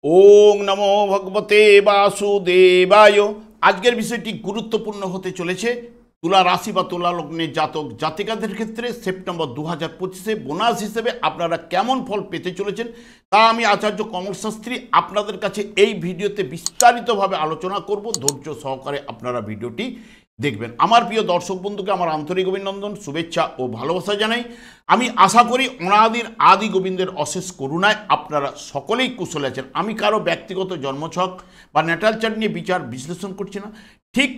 ওং নমো ভগবতে বাসুদেবায়। আজকের বিষয়টি গুরুত্বপূর্ণ হতে চলেছে তুলা রাশি বা তুলা লগ্নের জাতক জাতিকাদের ক্ষেত্রে সেপ্টেম্বর 2025-এ বোনাস হিসেবে আপনারা কেমন ফল পেতে চলেছেন তা আমি আচার্য কমল শাস্ত্রী আপনাদের কাছে এই ভিডিওতে বিস্তারিতভাবে আলোচনা করব। ধৈর্য সহকারে আপনারা ভিডিওটি দেখবেন। আমার প্রিয় দর্শক বন্ধুকে আমার আন্তরিক অভিনন্দন, শুভেচ্ছা ও ভালোবাসা জানাই। আমি আশা করি অনাদির আদি গোবিন্দের অশেষ করুণায় আপনারা সকলেই কুশলে আছেন। আমি কারো ব্যক্তিগত জন্মছক বা ন্যাটাল চার্ট নিয়ে বিচার বিশ্লেষণ করছি না। ঠিক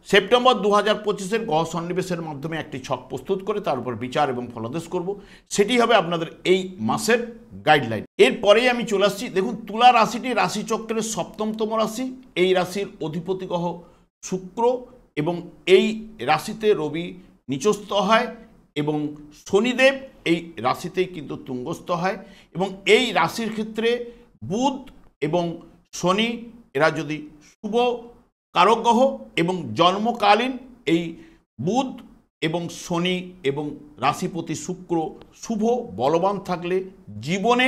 সেপ্টেম্বর 2025-এর গ্রহ সন্নিবেশের মাধ্যমে একটি ছক প্রস্তুত করে তার উপর বিচার এবং ফলাদেশ করব, সেটি হবে আপনাদের এই মাসের গাইডলাইন। এরপরেই আমি চলে আসছি। দেখুন, তুলা রাশিটি রাশিচক্রের সপ্তমতম রাশি। এই রাশির অধিপতি গ্রহ শুক্র এবং এই রাশিতে রবি নিচস্থ হয় এবং শনিদেব এই রাশিতেই কিন্তু তুঙ্গস্থ হয়। এবং এই রাশির ক্ষেত্রে বুধ এবং শনি এরা যদি শুভ কারক গ্রহ এবং জন্মকালীন এই বুধ এবং শনি এবং রাশিপতি শুক্র শুভ বলবান থাকলে জীবনে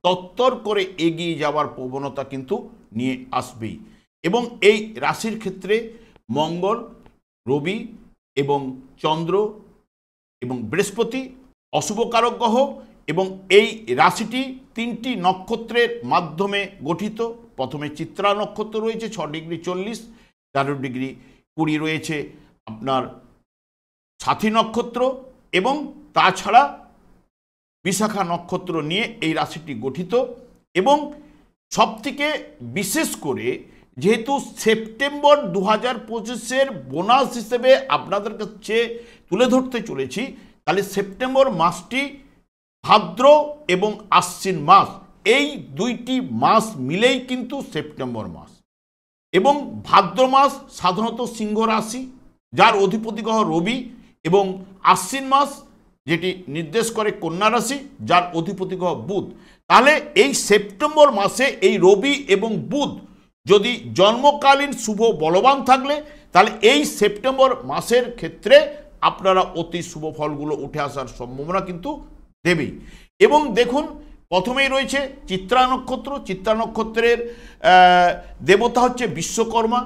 তত্তর করে এগিয়ে যাওয়ার প্রবণতা কিন্তু নিয়ে আসবেই। এবং এই রাশির ক্ষেত্রে মঙ্গল, রবি এবং চন্দ্র এবং বৃহস্পতি অশুভ কারক গ্রহ এবং এই রাশিটি তিনটি নক্ষত্রের মাধ্যমে গঠিত। প্রথমে চিত্রা নক্ষত্র রয়েছে 6 ডিগ্রি 40, 13 ডিগ্রি 20 রয়েছে আপনার সাথী নক্ষত্র এবং তাছাড়া বিশাখা নক্ষত্র নিয়ে এই রাশিটি গঠিত। এবং সবথেকে বিশেষ করে যেহেতু সেপ্টেম্বর 2025-এর বোনাস হিসেবে আপনাদের কাছে তুলে ধরতে চলেছি, তাহলে সেপ্টেম্বর মাসটি ভাদ্র এবং আশ্বিন মাস, এই দুইটি মাস মিলেই কিন্তু সেপ্টেম্বর মাস। এবং ভাদ্র মাস সাধারণত সিংহ রাশি, যার অধিপতি গ্রহ রবি, এবং আশ্বিন মাস যেটি নির্দেশ করে কন্যা রাশি, যার অধিপতি গ্রহ বুধ। তাহলে এই সেপ্টেম্বর মাসে এই রবি এবং বুধ যদি জন্মকালীন শুভ বলবান থাকলে তাহলে এই সেপ্টেম্বর মাসের ক্ষেত্রে আপনারা অতি শুভ ফলগুলো উঠে আসার সম্ভাবনা কিন্তু দেবেই। এবং দেখুন, প্রথমেই রয়েছে চিত্রা নক্ষত্র। চিত্রা নক্ষত্রের দেবতা হচ্ছে বিশ্বকর্মা।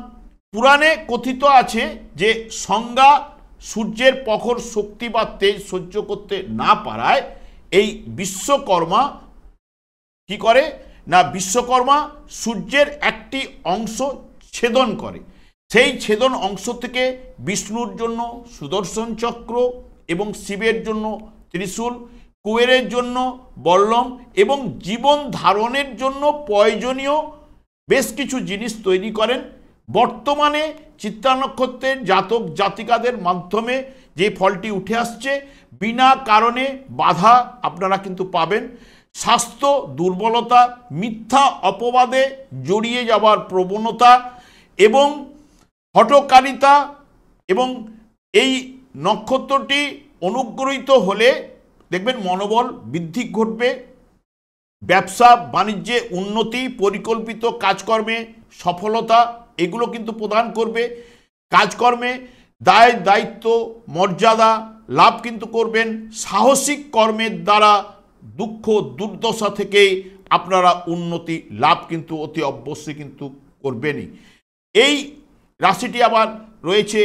পুরাণে কথিত আছে যে সংজ্ঞা সূর্যের প্রখর শক্তি বা তেজ সহ্য করতে না পারায় এই বিশ্বকর্মা কি করে না, বিশ্বকর্মা সূর্যের একটি অংশ ছেদন করে। সেই ছেদন অংশ থেকে বিষ্ণুর জন্য সুদর্শন চক্র এবং শিবের জন্য ত্রিশূল, কুবেরের জন্য বল্লম এবং জীবন ধারণের জন্য প্রয়োজনীয় বেশ কিছু জিনিস তৈরি করেন। বর্তমানে চিত্রা নক্ষত্রের জাতক জাতিকাদের মাধ্যমে যে ফলটি উঠে আসছে, বিনা কারণে বাধা আপনারা কিন্তু পাবেন। স্বাস্থ্য দুর্বলতা, মিথ্যা অপবাদে জড়িয়ে যাওয়ার প্রবণতা এবং হঠকারিতা, এবং এই নক্ষত্রটি অনুগ্রহীত হলে দেখবেন মনোবল বৃদ্ধি ঘটবে, ব্যবসা বাণিজ্যে উন্নতি, পরিকল্পিত কাজকর্মে সফলতা এগুলো কিন্তু প্রদান করবে। কাজকর্মে দায় দায়িত্ব মর্যাদা লাভ কিন্তু করবেন। সাহসিক কর্মের দ্বারা দুঃখ দুর্দশা থেকে আপনারা উন্নতি লাভ কিন্তু অতি অবশ্যই কিন্তু করবেনই। এই রাশিটি আবার রয়েছে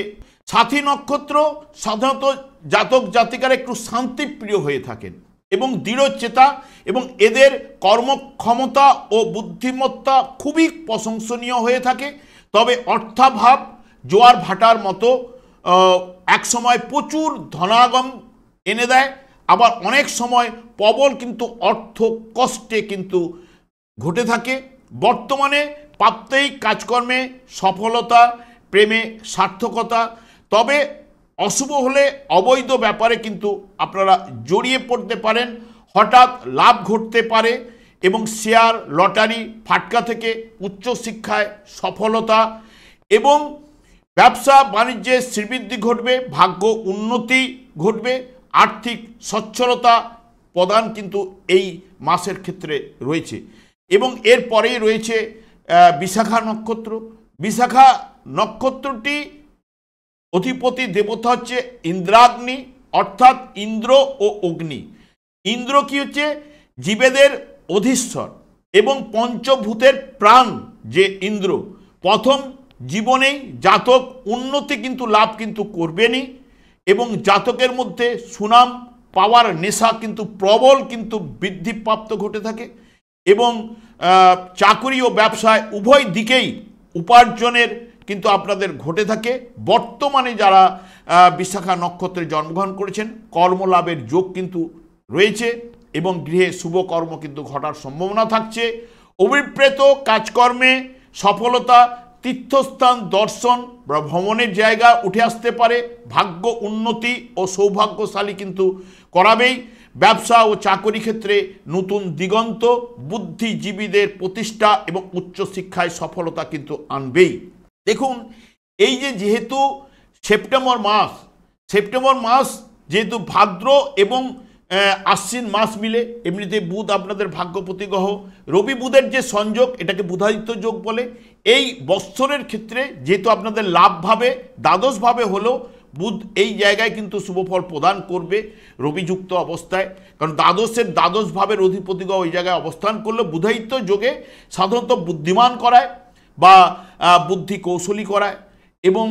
সাথী নক্ষত্র। সাধারণত জাতক জাতিকারা একটু শান্তিপ্রিয় হয়ে থাকেন এবং দৃঢ়চেতা, এবং এদের কর্মক্ষমতা ও বুদ্ধিমত্তা খুবই প্রশংসনীয় হয়ে থাকে। তবে অর্থাভাব জোয়ার ভাটার মতো একসময় প্রচুর ধনাগম এনে দেয়, আবার অনেক সময় প্রবল কিন্তু অর্থ কষ্টে কিন্তু ঘটে থাকে। বর্তমানে প্রাত্যহিক কাজকর্মে সফলতা, প্রেমে সার্থকতা, তবে অশুভ হলে অবৈধ ব্যাপারে কিন্তু আপনারা জড়িয়ে পড়তে পারেন। হঠাৎ লাভ ঘটতে পারে এবং শেয়ার, লটারি, ফাটকা থেকে উচ্চশিক্ষায় সফলতা এবং ব্যবসা বাণিজ্যে শ্রীবৃদ্ধি ঘটবে, ভাগ্য উন্নতি ঘটবে, আর্থিক সচ্ছলতা প্রদান কিন্তু এই মাসের ক্ষেত্রে রয়েছে। এবং এরপরেই রয়েছে বিশাখা নক্ষত্র। বিশাখা নক্ষত্রটি অধিপতি দেবতা হচ্ছে ইন্দ্রাগ্নি, অর্থাৎ ইন্দ্র ও অগ্নি। ইন্দ্র কি হচ্ছে জীবেদের অধীশ্বর, এবং পঞ্চভূতের প্রাণ যে ইন্দ্র, প্রথম জীবনেই জাতক উন্নতি কিন্তু লাভ কিন্তু করবেনই, এবং জাতকের মধ্যে সুনাম পাওয়ার নেশা কিন্তু প্রবল কিন্তু বৃদ্ধিপ্রাপ্ত ঘটে থাকে, এবং চাকরি ও ব্যবসায় উভয় দিকেই উপার্জনের কিন্তু আপনাদের ঘটে থাকে। বর্তমানে যারা বিশাখা নক্ষত্রে জন্মগ্রহণ করেছেন কর্মলাভের যোগ কিন্তু রয়েছে, এবং গৃহে শুভ কর্ম কিন্তু ঘটার সম্ভাবনা থাকছে। অভিপ্রেত কাজকর্মে সফলতা, তীর্থস্থান দর্শন বা ভ্রমণের জায়গা উঠে আসতে পারে, ভাগ্য উন্নতি ও সৌভাগ্যশালী কিন্তু করাবেই। ব্যবসা ও চাকরি ক্ষেত্রে নতুন দিগন্ত, বুদ্ধিজীবীদের প্রতিষ্ঠা এবং উচ্চশিক্ষায় সফলতা কিন্তু আনবেই। দেখুন, এই যেহেতু সেপ্টেম্বর মাস যেহেতু ভাদ্র এবং আশ্বিন মাস মিলে, এমনিতে বুধ আপনাদের ভাগ্যপতি গ্রহ, রবি বুধের যে সংযোগ এটাকে বুধাদিত্য যোগ বলে। এই বৎসরের ক্ষেত্রে যেহেতু আপনাদের লাভভাবে দ্বাদশভাবে হলেও বুধ এই জায়গায় কিন্তু শুভফল প্রদান করবে রবিযুক্ত অবস্থায়, কারণ দ্বাদশভাবের অধিপতি গ্রহ ওই জায়গায় অবস্থান করলে বুধাদিত্য যোগে সাধারণত বুদ্ধিমান করায় বা বুদ্ধি কৌশলী করায়, এবং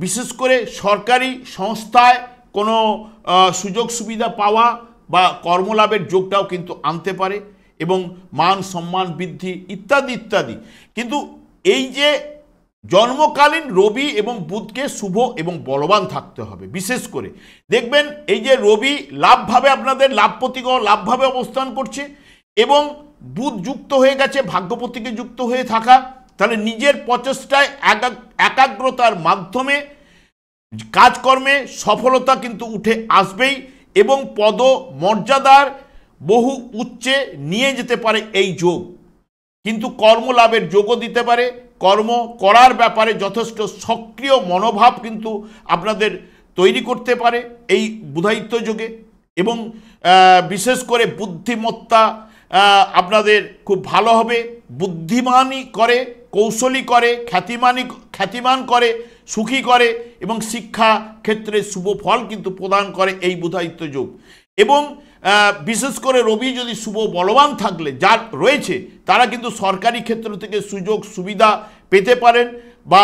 বিশেষ করে সরকারি সংস্থায় কোনো সুযোগ সুবিধা পাওয়া বা কর্মলাভের যোগটাও কিন্তু আনতে পারে, এবং মান সম্মান বৃদ্ধি ইত্যাদি ইত্যাদি। কিন্তু এই যে জন্মকালীন রবি এবং বুধকে শুভ এবং বলবান থাকতে হবে। বিশেষ করে দেখবেন এই যে রবি লাভভাবে আপনাদের লাভপতি গ্রহ লাভভাবে অবস্থান করছে, এবং বুধ যুক্ত হয়ে গেছে ভাগ্যপতিকে যুক্ত হয়ে থাকা, তাহলে নিজের প্রচেষ্টায় একাগ্রতার মাধ্যমে কাজকর্মে সফলতা কিন্তু উঠে আসবেই, এবং পদ মর্যাদার বহু উচ্চে নিয়ে যেতে পারে এই যোগ। কিন্তু কর্মলাভের যোগও দিতে পারে, কর্ম করার ব্যাপারে যথেষ্ট সক্রিয় মনোভাব কিন্তু আপনাদের তৈরি করতে পারে এই বুধাদিত্য যোগে, এবং বিশেষ করে বুদ্ধিমত্তা আপনাদের খুব ভালো হবে। বুদ্ধিমানই করে, কৌশলী করে, খ্যাতিমান করে, সুখী করে, এবং শিক্ষা ক্ষেত্রে শুভ ফল কিন্তু প্রদান করে এই বুধাদিত্য যোগ। এবং বিশেষ করে রবি যদি শুভ বলবান থাকলে যার রয়েছে তারা কিন্তু সরকারি ক্ষেত্র থেকে সুযোগ সুবিধা পেতে পারেন, বা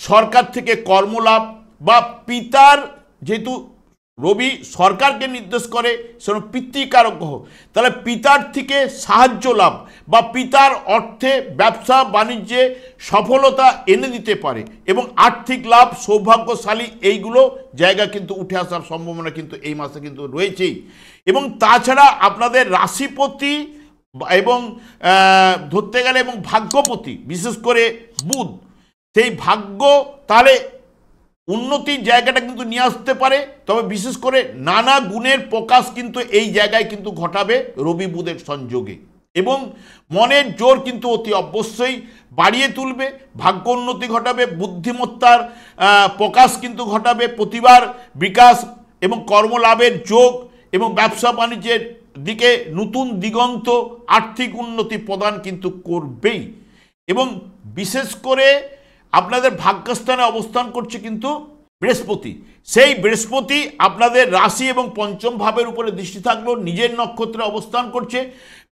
সরকার থেকে কর্মলাভ, বা পিতার, যেহেতু রবি সরকারকে নির্দেশ করে সেরকম পিতৃকারক গ্রহ, তাহলে পিতার থেকে সাহায্য লাভ বা পিতার অর্থে ব্যবসা বাণিজ্যে সফলতা এনে দিতে পারে, এবং আর্থিক লাভ সৌভাগ্যশালী এইগুলো জায়গা কিন্তু উঠে আসার সম্ভাবনা কিন্তু এই মাসে কিন্তু রয়েছেই। এবং তাছাড়া আপনাদের রাশিপতি এবং ধরতে গেলে এবং ভাগ্যপতি বিশেষ করে বুধ, সেই ভাগ্য তাহলে উন্নতির জায়গাটা কিন্তু নিয়ে আসতে পারে, তবে বিশেষ করে নানা গুণের প্রকাশ কিন্তু এই জায়গায় কিন্তু ঘটাবে রবি বুধের সংযোগে, এবং মনের জোর কিন্তু অতি অবশ্যই বাড়িয়ে তুলবে, ভাগ্য উন্নতি ঘটাবে, বুদ্ধিমত্তার প্রকাশ কিন্তু ঘটাবে, প্রতিভার বিকাশ এবং কর্মলাভের যোগ, এবং ব্যবসা বাণিজ্যের দিকে নতুন দিগন্ত, আর্থিক উন্নতি প্রদান কিন্তু করবেই। এবং বিশেষ করে আপনাদের ভাগ্যস্থানে অবস্থান করছে কিন্তু বৃহস্পতি, সেই বৃহস্পতি আপনাদের রাশি এবং পঞ্চম ভাবের উপরে দৃষ্টি থাকলেও নিজের নক্ষত্রে অবস্থান করছে।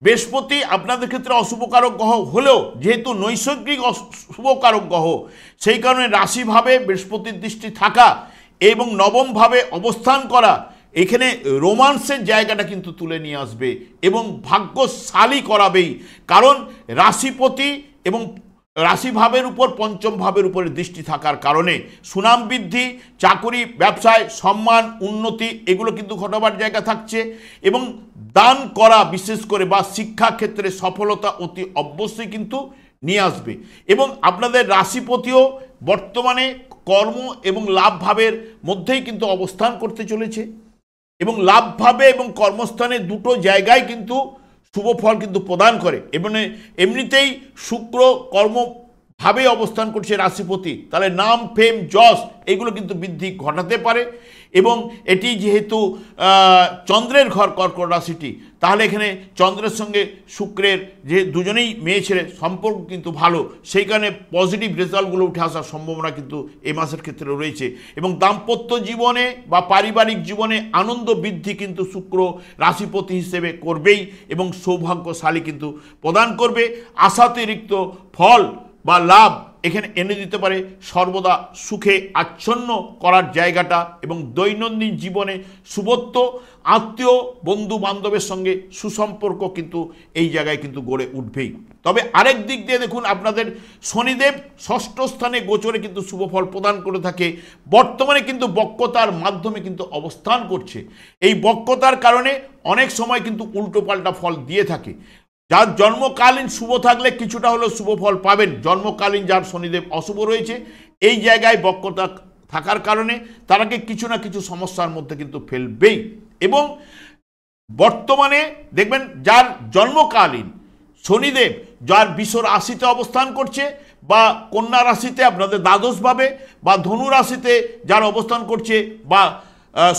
বৃহস্পতি আপনাদের ক্ষেত্রে অশুভকারক গ্রহ হলেও যেহেতু নৈসর্গিক শুভকারক গ্রহ, সেই কারণে রাশিভাবে বৃহস্পতির দৃষ্টি থাকা এবং নবম ভাবে অবস্থান করা এখানে রোমান্সের জায়গাটা কিন্তু তুলে নিয়ে আসবে এবং ভাগ্যশালী করাবেই, কারণ রাশিপতি এবং রাশিভাবের উপর পঞ্চম ভাবের উপরে দৃষ্টি থাকার কারণে সুনাম বৃদ্ধি, চাকরি ব্যবসায় সম্মান উন্নতি এগুলো কিন্তু ঘটাবার জায়গা থাকছে, এবং দান করা বিশেষ করে বা শিক্ষা ক্ষেত্রে সফলতা অতি অবশ্যই কিন্তু নিয়ে আসবে। এবং আপনাদের রাশিপতিও বর্তমানে কর্ম এবং লাভ ভাবের মধ্যেই কিন্তু অবস্থান করতে চলেছে, এবং লাভভাবে এবং কর্মস্থানে দুটো জায়গায় কিন্তু শুভ ফল কিন্তু প্রদান করে। এবং এমনিতেই শুক্র কর্মভাবে অবস্থান করছে রাশিপতি, তাহলে নাম ফেম যশ এগুলো কিন্তু বৃদ্ধি ঘটাতে পারে। এবং এটি যেহেতু চন্দ্রের ঘর কর্কট রাশিটি, তাহলে এখানে চন্দ্রের সঙ্গে শুক্রের যে দুজনেই মেয়ে ছেলে সম্পর্ক কিন্তু ভালো, সেই কারণে পজিটিভ রেজাল্টগুলো উঠে আসার সম্ভাবনা কিন্তু এই মাসের ক্ষেত্রে রয়েছে। এবং দাম্পত্য জীবনে বা পারিবারিক জীবনে আনন্দ বৃদ্ধি কিন্তু শুক্র রাশিপতি হিসেবে করবেই এবং সৌভাগ্যশালী কিন্তু প্রদান করবে। আশাতিরিক্ত ফল বা লাভ এখানে এনে দিতে পারে সর্বদা সুখে আচ্ছন্ন করার জায়গাটা, এবং দৈনন্দিন জীবনে শুভত্ব, আত্মীয় বন্ধু বান্ধবের সঙ্গে সুসম্পর্ক কিন্তু এই জায়গায় কিন্তু গড়ে উঠবেই। তবে আরেক দিক দিয়ে দেখুন, আপনাদের শনিদেব ষষ্ঠ স্থানে গোচরে কিন্তু শুভফল প্রদান করে থাকে। বর্তমানে কিন্তু বক্রতার মাধ্যমে কিন্তু অবস্থান করছে। এই বক্রতার কারণে অনেক সময় কিন্তু উল্টোপাল্টা ফল দিয়ে থাকে। যার জন্মকালীন শুভ থাকলে কিছুটা হলেও শুভ ফল পাবেন। জন্মকালীন যার শনিদেব অশুভ রয়েছে, এই জায়গায় বক্রতা থাকার কারণে তারাকে কিছু না কিছু সমস্যার মধ্যে কিন্তু ফেলবেই। এবং বর্তমানে দেখবেন যার জন্মকালীন শনিদেব যার বৃষ রাশিতে অবস্থান করছে, বা কন্যা রাশিতে আপনাদের দ্বাদশভাবে, বা ধনু রাশিতে যার অবস্থান করছে, বা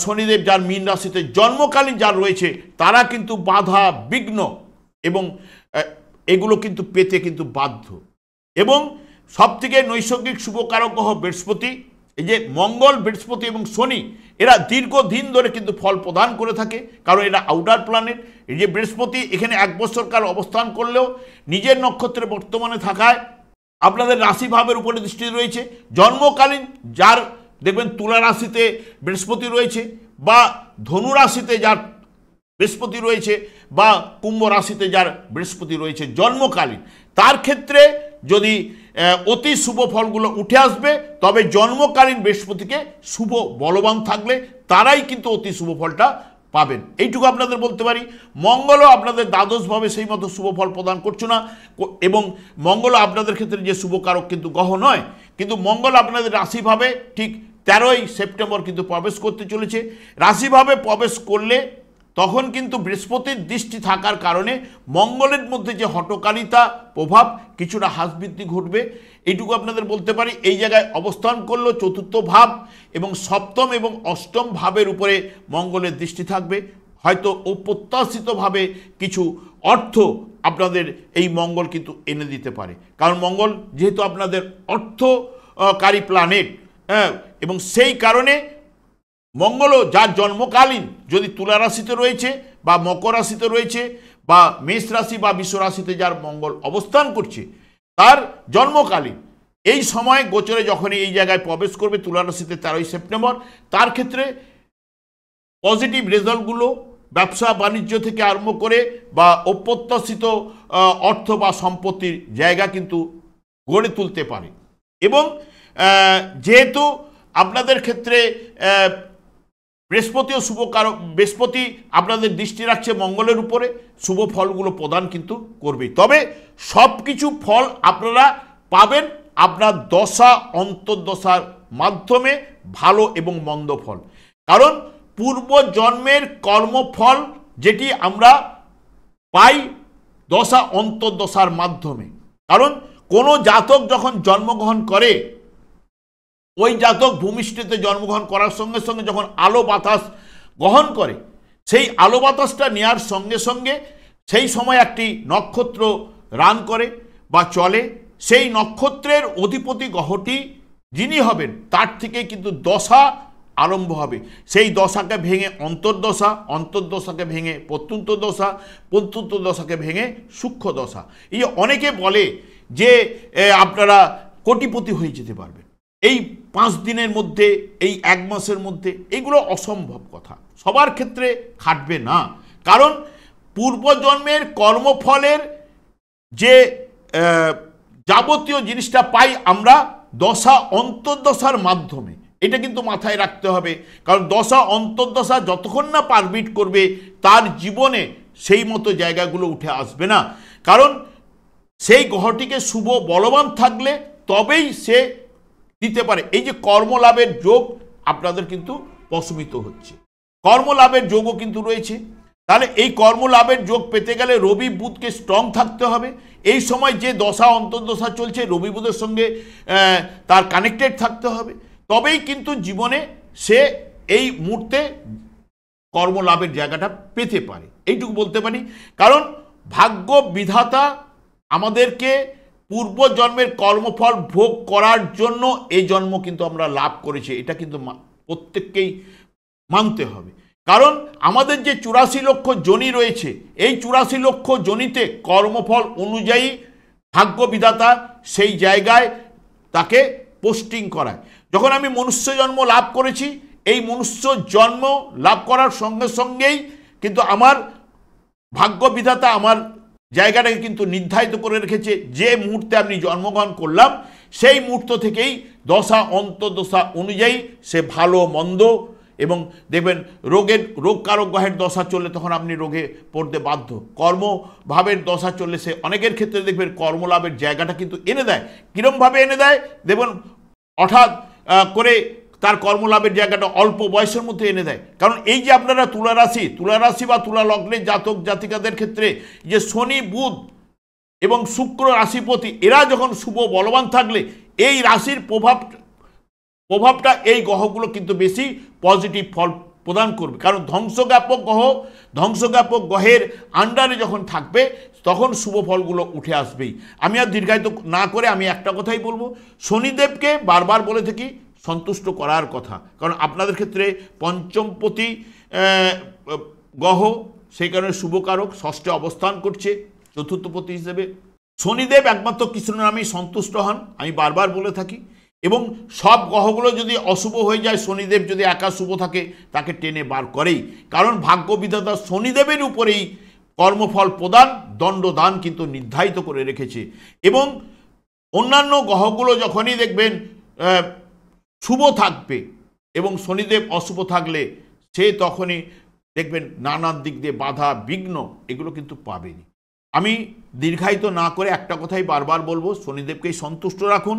শনিদেব যার মীন রাশিতে জন্মকালীন যার রয়েছে, তারা কিন্তু বাধা বিঘ্ন এবং এগুলো কিন্তু পেতে কিন্তু বাধ্য। এবং সবথেকে নৈসর্গিক শুভকারক গ্রহ বৃহস্পতি, এই যে মঙ্গল, বৃহস্পতি এবং শনি, এরা দীর্ঘদিন ধরে কিন্তু ফল প্রদান করে থাকে, কারণ এরা আউটার প্ল্যানেট। এই যে বৃহস্পতি এখানে 1 বছর কাল অবস্থান করলেও নিজের নক্ষত্রে বর্তমানে থাকায় আপনাদের রাশিভাবের উপরে দৃষ্টি রয়েছে। জন্মকালীন যার দেখবেন তুলা রাশিতে বৃহস্পতি রয়েছে, বা ধনু রাশিতে যার বৃহস্পতি রয়েছে, বা কুম্ভ রাশিতে যার বৃহস্পতি রয়েছে জন্মকালীন, তার ক্ষেত্রে যদি অতি শুভ ফলগুলো উঠে আসবে, তবে জন্মকালীন বৃহস্পতিকে শুভ বলবান থাকলে তারাই কিন্তু অতি শুভ ফলটা পাবেন, এইটুকু আপনাদের বলতে পারি। মঙ্গলও আপনাদের দ্বাদশভাবে সেই মতো শুভ ফল প্রদান করছে না, এবং মঙ্গলও আপনাদের ক্ষেত্রে যে শুভকারক কিন্তু গ্রহ নয়, কিন্তু মঙ্গল আপনাদের রাশিভাবে ঠিক 13ই সেপ্টেম্বর কিন্তু প্রবেশ করতে চলেছে। রাশিভাবে প্রবেশ করলে তখন কিন্তু বৃহস্পতির দৃষ্টি থাকার কারণে মঙ্গলের মধ্যে যে হঠকারিতা প্রভাব কিছুটা হ্রাস বৃদ্ধি ঘটবে, এইটুকু আপনাদের বলতে পারি। এই জায়গায় অবস্থান করলো চতুর্থ ভাব এবং সপ্তম এবং অষ্টম ভাবের উপরে মঙ্গলের দৃষ্টি থাকবে। হয়তো অপ্রত্যাশিতভাবে কিছু অর্থ আপনাদের এই মঙ্গল কিন্তু এনে দিতে পারে, কারণ মঙ্গল যেহেতু আপনাদের অর্থকারী প্ল্যানেট, এবং সেই কারণে মঙ্গলও যার জন্মকালীন যদি তুলা রাশিতে রয়েছে, বা মকর রাশিতে রয়েছে, বা মেষ রাশি বা বৃষ রাশিতে যার মঙ্গল অবস্থান করছে, তার জন্মকালীন এই সময় গোচরে যখন এই জায়গায় প্রবেশ করবে তুলা রাশিতে 13ই সেপ্টেম্বর, তার ক্ষেত্রে পজিটিভ রেজাল্টগুলো ব্যবসা বাণিজ্য থেকে আরম্ভ করে বা অপ্রত্যাশিত অর্থ বা সম্পত্তির জায়গা কিন্তু গড়ে তুলতে পারে। এবং যেহেতু আপনাদের ক্ষেত্রে বৃহস্পতিও শুভকারক, বৃহস্পতি আপনাদের দৃষ্টি রাখছে মঙ্গলের উপরে, শুভ ফলগুলো প্রদান কিন্তু করবে। তবে সব কিছু ফল আপনারা পাবেন আপনার দশা অন্তর্দশার মাধ্যমে, ভালো এবং মন্দ ফল। কারণ পূর্ব জন্মের কর্মফল যেটি আমরা পাই দশা অন্তর্দশার মাধ্যমে। কারণ কোনো জাতক যখন জন্মগ্রহণ করে, ওই জাতক ভূমিষ্ঠতে জন্মগ্রহণ করার সঙ্গে সঙ্গে যখন আলো বাতাস গ্রহণ করে, সেই আলো বাতাসটা নেওয়ার সঙ্গে সঙ্গে সেই সময় একটি নক্ষত্র রান করে বা চলে, সেই নক্ষত্রের অধিপতি গ্রহটি যিনি হবেন তার থেকে কিন্তু দশা আরম্ভ হবে। সেই দশাকে ভেঙে অন্তর্দশা, অন্তর্দশাকে ভেঙে প্রত্যন্ত দশা, প্রত্যন্ত দশাকে ভেঙে সূক্ষ্ম দশা। এই অনেকে বলে যে আপনারা কোটিপতি হয়ে যেতে পারবেন এই 5 দিনের মধ্যে, এই 1 মাসের মধ্যে, এগুলো অসম্ভব কথা, সবার ক্ষেত্রে খাটবে না। কারণ পূর্বজন্মের কর্মফলের যে যাবতীয় জিনিসটা পাই আমরা দশা অন্তর্দশার মাধ্যমে, এটা কিন্তু মাথায় রাখতে হবে। কারণ দশা অন্তর্দশা যতক্ষণ না পারমিট করবে তার জীবনে সেই মতো জায়গাগুলো উঠে আসবে না। কারণ সেই গ্রহটিকে শুভ বলবান থাকলে তবেই সে দিতে পারে। এই যে কর্মলাভের যোগ আপনাদের কিন্তু প্রশমিত হচ্ছে, কর্মলাভের যোগও কিন্তু রয়েছে। তাহলে এই কর্মলাভের যোগ পেতে গেলে রবি বুধকে স্ট্রং থাকতে হবে। এই সময় যে দশা অন্তর্দশা চলছে রবি বুধের সঙ্গে তার কানেক্টেড থাকতে হবে, তবেই কিন্তু জীবনে সে এই মুহূর্তে কর্মলাভের জায়গাটা পেতে পারে, এইটুকু বলতে পারি। কারণ ভাগ্য বিধাতা আমাদেরকে পূর্বজন্মের কর্মফল ভোগ করার জন্য এই জন্ম কিন্তু আমরা লাভ করেছি, এটা কিন্তু প্রত্যেককেই মানতে হবে। কারণ আমাদের যে 84 লক্ষ যোনি রয়েছে, এই 84 লক্ষ যোনিতে কর্মফল অনুযায়ী ভাগ্য বিধাতা সেই জায়গায় তাকে পোস্টিং করায়। যখন আমি মনুষ্য জন্ম লাভ করেছি, এই মনুষ্য জন্ম লাভ করার সঙ্গে সঙ্গেই কিন্তু আমার ভাগ্য বিধাতা আমার জায়গাটাকে কিন্তু নির্ধারিত করে রেখেছে। যে মুহূর্তে আপনি জন্মগ্রহণ করলাম সেই মুহূর্ত থেকেই দশা অন্তর্দশা অনুযায়ী সে ভালো মন্দ, এবং দেখবেন রোগ কারক গ্রহের দশা চললে তখন আপনি রোগে পড়তে বাধ্য, কর্মভাবের দশা চললে সে অনেকের ক্ষেত্রে দেখবেন কর্মলাভের জায়গাটা কিন্তু এনে দেয়। কীরমভাবে এনে দেয় দেখবেন, হঠাৎ করে তার কর্মলাভের জায়গাটা অল্প বয়সের মধ্যে এনে দেয়। কারণ এই যে আপনারা তুলা রাশি বা তুলা লগ্নের জাতক জাতিকাদের ক্ষেত্রে যে শনি বুধ এবং শুক্র রাশিপতি এরা যখন শুভ বলবান থাকলে এই রাশির প্রভাবটা এই গ্রহগুলো কিন্তু বেশি পজিটিভ ফল প্রদান করবে। কারণ ধ্বংসজ্ঞাপক গ্রহের আন্ডারে যখন থাকবে তখন শুভ ফলগুলো উঠে আসবেই। আমি আর দীর্ঘায়িত না করে আমি একটা কথাই বলবো, শনিদেবকে বারবার বলে থাকি সন্তুষ্ট করার কথা। কারণ আপনাদের ক্ষেত্রে পঞ্চমপতি গ্রহ, সেই কারণে শুভকারক, ষষ্ঠে অবস্থান করছে চতুর্থপতি হিসেবে। শনিদেব একমাত্র কৃষ্ণ নামেই সন্তুষ্ট হন, আমি বারবার বলে থাকি। এবং সব গ্রহগুলো যদি অশুভ হয়ে যায়, শনিদেব যদি একা শুভ থাকে তাকে টেনে বার করেই। কারণ ভাগ্য বিধাতা শনিদেবের উপরেই কর্মফল প্রদান, দণ্ডদান কিন্তু নির্ধারিত করে রেখেছে। এবং অন্যান্য গ্রহগুলো যখনই দেখবেন শুভ থাকবে এবং শনিদেব অশুভ থাকলে সে তখনই দেখবেন নানান দিক দিয়ে বাধা বিঘ্ন এগুলো কিন্তু পাবেনি। আমি দীর্ঘায়িত না করে একটা কথাই বারবার বলবো, শনিদেবকেই সন্তুষ্ট রাখুন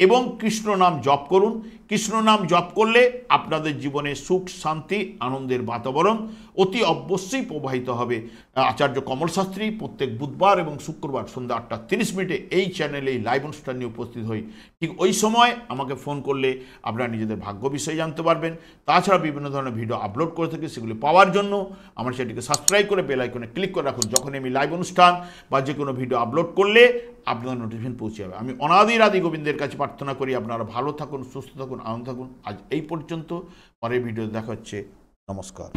এবং কৃষ্ণ নাম জপ করুন। কৃষ্ণ নাম জপ করলে আপনাদের জীবনে সুখ শান্তি আনন্দের বাতাবরণ অতি অবশ্যই প্রবাহিত হবে। আচার্য কমল শাস্ত্রী প্রত্যেক বুধবার এবং শুক্রবার সন্ধ্যা 8:30 এই চ্যানেলে এই লাইভ অনুষ্ঠান নিয়ে উপস্থিত হই। ঠিক ওই সময় আমাকে ফোন করলে আপনারা নিজেদের ভাগ্য বিষয়ে জানতে পারবেন। তাছাড়া বিভিন্ন ধরনের ভিডিও আপলোড করে থাকি, সেগুলি পাওয়ার জন্য আমার সেটিকে সাবস্ক্রাইব করে বেল আইকনে ক্লিক করে রাখুন। যখন আমি লাইভ অনুষ্ঠান বা যে কোনো ভিডিও আপলোড করলে আপনাদের নোটিফিকেশন পৌঁছে যাবে। আমি অনাদি গোবিন্দের কাছে প্রার্থনা করি আপনারা ভালো থাকুন, সুস্থ থাকুন, আনন্দ থাকুন। আজ এই পর্যন্ত, পরের ভিডিও দেখা হচ্ছে। নমস্কার।